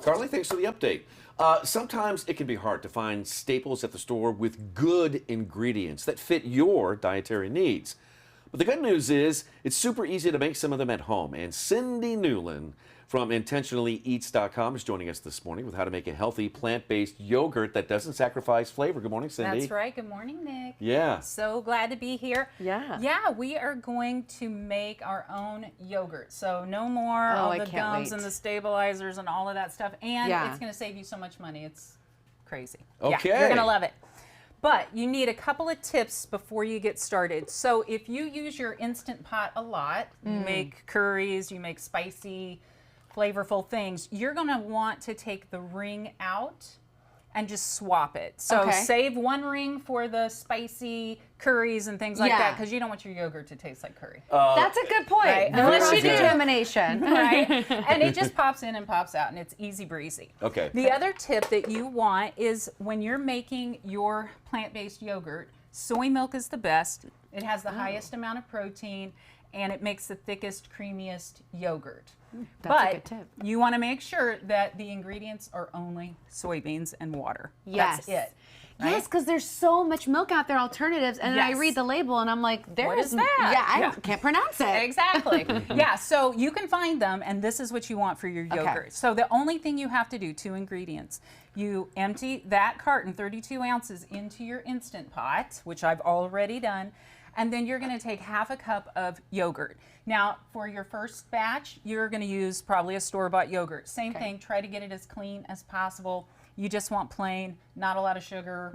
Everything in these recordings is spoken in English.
Carly, thanks for the update. Sometimes it can be hard to find staples at the store with good ingredients that fit your dietary needs. But the good news is it's super easy to make some of them at home. And Cindy Newland from IntentionallyEats.com is joining us this morning with how to make a healthy plant-based yogurt that doesn't sacrifice flavor. Good morning, Cindy. That's right. Good morning, Nick. Yeah. So glad to be here. Yeah. Yeah, we are going to make our own yogurt. So no more all the gums and the stabilizers and all of that stuff. And it's going to save you so much money. It's crazy. Okay. Yeah, you're going to love it. But you need a couple of tips before you get started. So if you use your Instant Pot a lot, you make curries, you make spicy, flavorful things, you're going to want to take the ring out and just swap it. So save one ring for the spicy curries and things like that, because you don't want your yogurt to taste like curry. That's a good point. Right? Unless you do determination. Right? And it just pops in and pops out, and it's easy breezy. Okay. The other tip that you want is when you're making your plant-based yogurt, soy milk is the best. It has the highest amount of protein, and it makes the thickest, creamiest yogurt. That's a good tip. You want to make sure that the ingredients are only soybeans and water. Yes. That's it. Right? Yes, because there's so much milk out there, alternatives, and then I read the label and I'm like, what is that? Yeah, I can't pronounce it. Exactly. Yeah, so you can find them, and this is what you want for your yogurt. So the only thing you have to do, 2 ingredients. You empty that carton, 32 ounces, into your Instant Pot, which I've already done, and then you're going to take half a cup of yogurt. Now, for your first batch, you're going to use probably a store-bought yogurt. Same thing, try to get it as clean as possible. You just want plain, not a lot of sugar,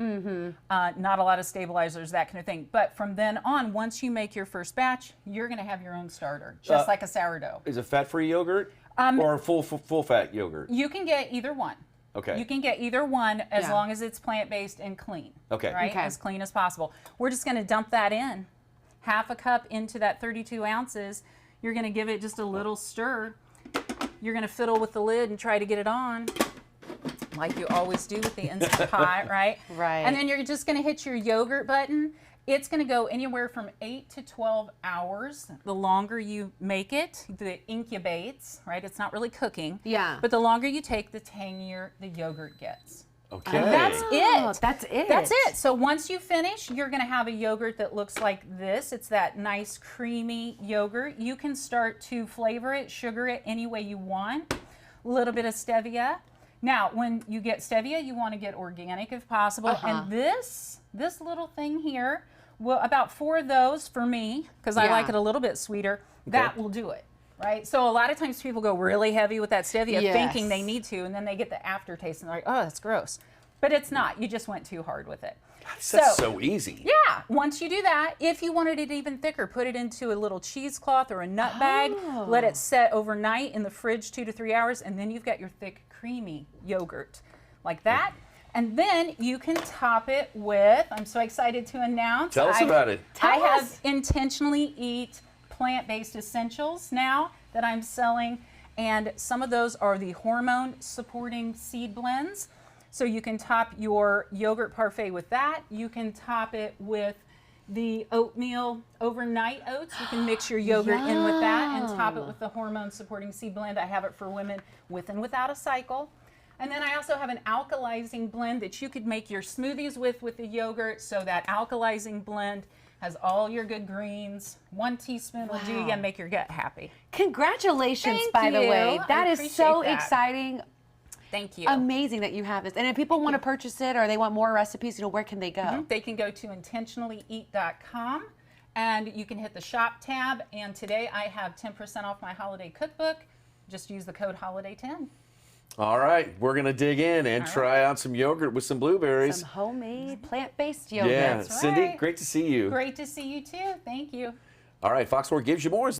not a lot of stabilizers, that kind of thing. But from then on, once you make your first batch, you're going to have your own starter, just like a sourdough. Is it fat-free yogurt or full-fat yogurt? You can get either one. Okay. You can get either one as long as it's plant-based and clean. Okay. Right? As clean as possible. We're just going to dump that in. Half a cup into that 32 ounces. You're going to give it just a little stir. You're going to fiddle with the lid and try to get it on, like you always do with the Instant Pot, right? Right. And then you're just going to hit your yogurt button. It's going to go anywhere from 8 to 12 hours. The longer you make it, the incubates, right? It's not really cooking. Yeah. But the longer you take, the tangier the yogurt gets. Okay. And that's it. That's it. That's it. So once you finish, you're going to have a yogurt that looks like this. It's that nice creamy yogurt. You can start to flavor it, sugar it any way you want. A little bit of stevia. Now, when you get stevia, you want to get organic if possible. And this little thing here, well, about 4 of those for me, because I like it a little bit sweeter, that will do it. Right? So a lot of times people go really heavy with that stevia thinking they need to, and then they get the aftertaste and they're like, oh, that's gross. But it's not. You just went too hard with it. That's so easy. Yeah. Once you do that, if you wanted it even thicker, put it into a little cheesecloth or a nut bag. Let it set overnight in the fridge 2 to 3 hours, and then you've got your thick, creamy yogurt like that. And then you can top it with, I'm so excited to announce. Tell us about it. I have Intentionally Eat plant-based essentials now that I'm selling, and some of those are the hormone supporting seed blends. So you can top your yogurt parfait with that. You can top it with the oatmeal overnight oats. You can mix your yogurt in with that and top it with the hormone supporting seed blend. I have it for women with and without a cycle. And then I also have an alkalizing blend that you could make your smoothies with the yogurt. So that alkalizing blend has all your good greens. 1 teaspoon will do you and make your gut happy. Congratulations, by the way. That is so exciting. Thank you. Amazing that you have this. And if people want to purchase it or they want more recipes, where can they go? They can go to IntentionallyEat.com, and you can hit the shop tab. And today I have 10% off my holiday cookbook. Just use the code HOLIDAY10. All right, we're going to dig in and try out some yogurt with some blueberries. Some homemade plant-based yogurt. Yeah, That's Cindy, right. great to see you. Great to see you too. Thank you. All right, Fox 4 gives you more.